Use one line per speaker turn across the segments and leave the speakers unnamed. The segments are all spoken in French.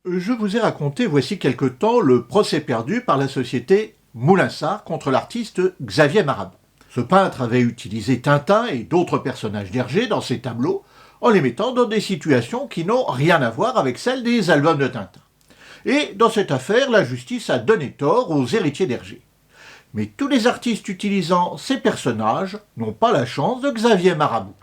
Je vous ai raconté voici quelque temps le procès perdu par la société Moulinsart contre l'artiste Xavier Marabout. Ce peintre avait utilisé Tintin et d'autres personnages d'Hergé dans ses tableaux en les mettant dans des situations qui n'ont rien à voir avec celles des albums de Tintin. Et dans cette affaire, la justice a donné tort aux héritiers d'Hergé. Mais tous les artistes utilisant ces personnages n'ont pas la chance de Xavier Marabout.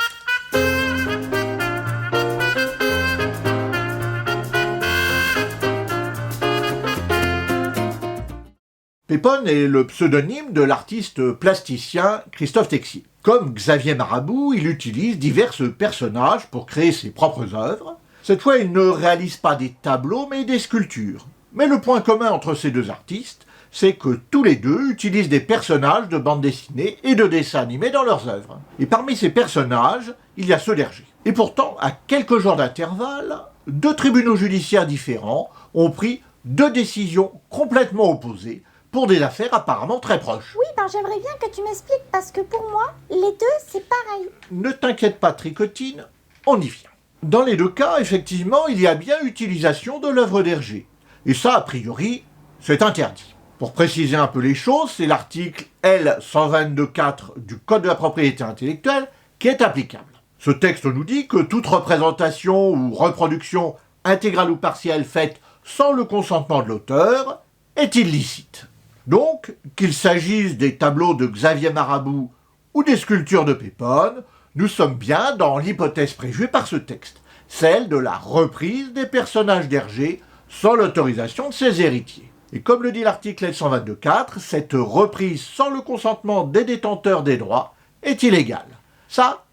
Pépone est le pseudonyme de l'artiste plasticien Christophe Texier. Comme Xavier Marabout, il utilise divers personnages pour créer ses propres œuvres. Cette fois, il ne réalise pas des tableaux, mais des sculptures. Mais le point commun entre ces deux artistes, c'est que tous les deux utilisent des personnages de bande dessinée et de dessins animés dans leurs œuvres. Et parmi ces personnages, il y a ceux d'Hergé. Et pourtant, à quelques jours d'intervalle, deux tribunaux judiciaires différents ont pris deux décisions complètement opposées, pour des affaires apparemment très proches.
Oui, j'aimerais bien que tu m'expliques, parce que pour moi, les deux, c'est pareil.
Ne t'inquiète pas, Tricotine, on y vient. Dans les deux cas, effectivement, il y a bien utilisation de l'œuvre d'Hergé. Et ça, a priori, c'est interdit. Pour préciser un peu les choses, c'est l'article L122.4 du Code de la propriété intellectuelle qui est applicable. Ce texte nous dit que toute représentation ou reproduction intégrale ou partielle faite sans le consentement de l'auteur est illicite. Donc, qu'il s'agisse des tableaux de Xavier Marabout ou des sculptures de Pépone, nous sommes bien dans l'hypothèse prévue par ce texte, celle de la reprise des personnages d'Hergé sans l'autorisation de ses héritiers. Et comme le dit l'article L122.4, cette reprise sans le consentement des détenteurs des droits est illégale. Ça,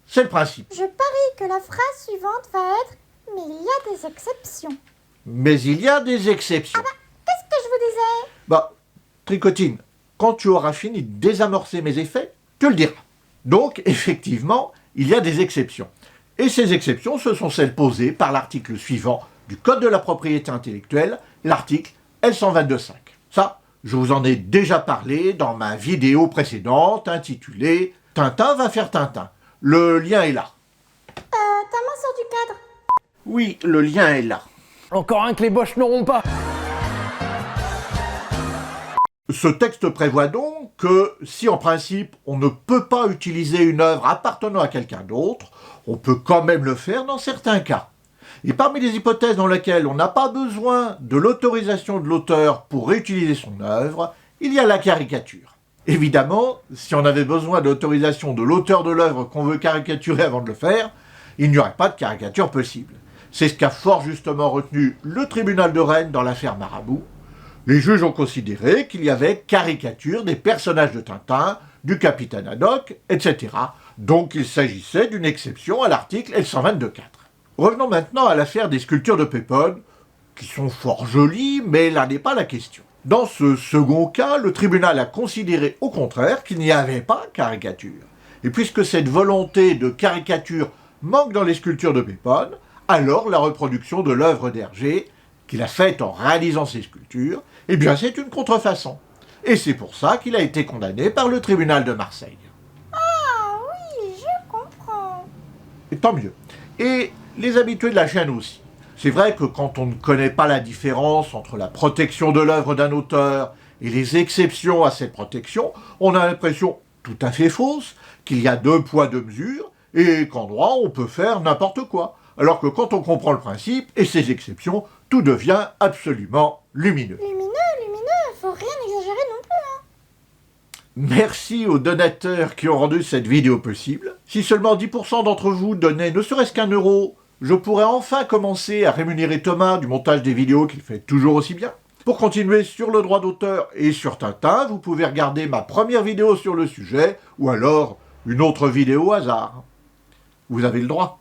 c'est le principe.
Je parie que la phrase suivante va être « Mais il y a des exceptions ».
Mais il y a des exceptions.
Qu'est-ce que je vous disais ?
Tricotine, quand tu auras fini de désamorcer mes effets, tu le diras. Donc, effectivement, il y a des exceptions. Et ces exceptions, ce sont celles posées par l'article suivant du Code de la propriété intellectuelle, l'article L122.5. Ça, je vous en ai déjà parlé dans ma vidéo précédente intitulée « Tintin va faire Tintin ». Le lien est là.
Ta main sort du cadre.
Oui, le lien est là.
Encore un que les boches n'auront pas.
Ce texte prévoit donc que si en principe on ne peut pas utiliser une œuvre appartenant à quelqu'un d'autre, on peut quand même le faire dans certains cas. Et parmi les hypothèses dans lesquelles on n'a pas besoin de l'autorisation de l'auteur pour réutiliser son œuvre, il y a la caricature. Évidemment, si on avait besoin de l'autorisation de l'auteur de l'œuvre qu'on veut caricaturer avant de le faire, il n'y aurait pas de caricature possible. C'est ce qu'a fort justement retenu le tribunal de Rennes dans l'affaire Marabout. Les juges ont considéré qu'il y avait caricature des personnages de Tintin, du capitaine Haddock, etc. Donc il s'agissait d'une exception à l'article L122.4. Revenons maintenant à l'affaire des sculptures de Pépone, qui sont fort jolies, mais là n'est pas la question. Dans ce second cas, le tribunal a considéré au contraire qu'il n'y avait pas caricature. Et puisque cette volonté de caricature manque dans les sculptures de Pépone, alors la reproduction de l'œuvre d'Hergé, qu'il a faite en réalisant ses sculptures, eh bien c'est une contrefaçon. Et c'est pour ça qu'il a été condamné par le tribunal de Marseille.
Ah oui, je comprends.
Et tant mieux. Et les habitués de la chaîne aussi. C'est vrai que quand on ne connaît pas la différence entre la protection de l'œuvre d'un auteur et les exceptions à cette protection, on a l'impression tout à fait fausse qu'il y a deux poids deux mesures et qu'en droit on peut faire n'importe quoi. Alors que quand on comprend le principe et ses exceptions, tout devient absolument lumineux.
Lumineux, faut rien exagérer non plus,
Merci aux donateurs qui ont rendu cette vidéo possible. Si seulement 10% d'entre vous donnaient ne serait-ce qu'1 euro, je pourrais enfin commencer à rémunérer Thomas du montage des vidéos qu'il fait toujours aussi bien. Pour continuer sur le droit d'auteur et sur Tintin, vous pouvez regarder ma première vidéo sur le sujet, ou alors une autre vidéo au hasard. Vous avez le droit.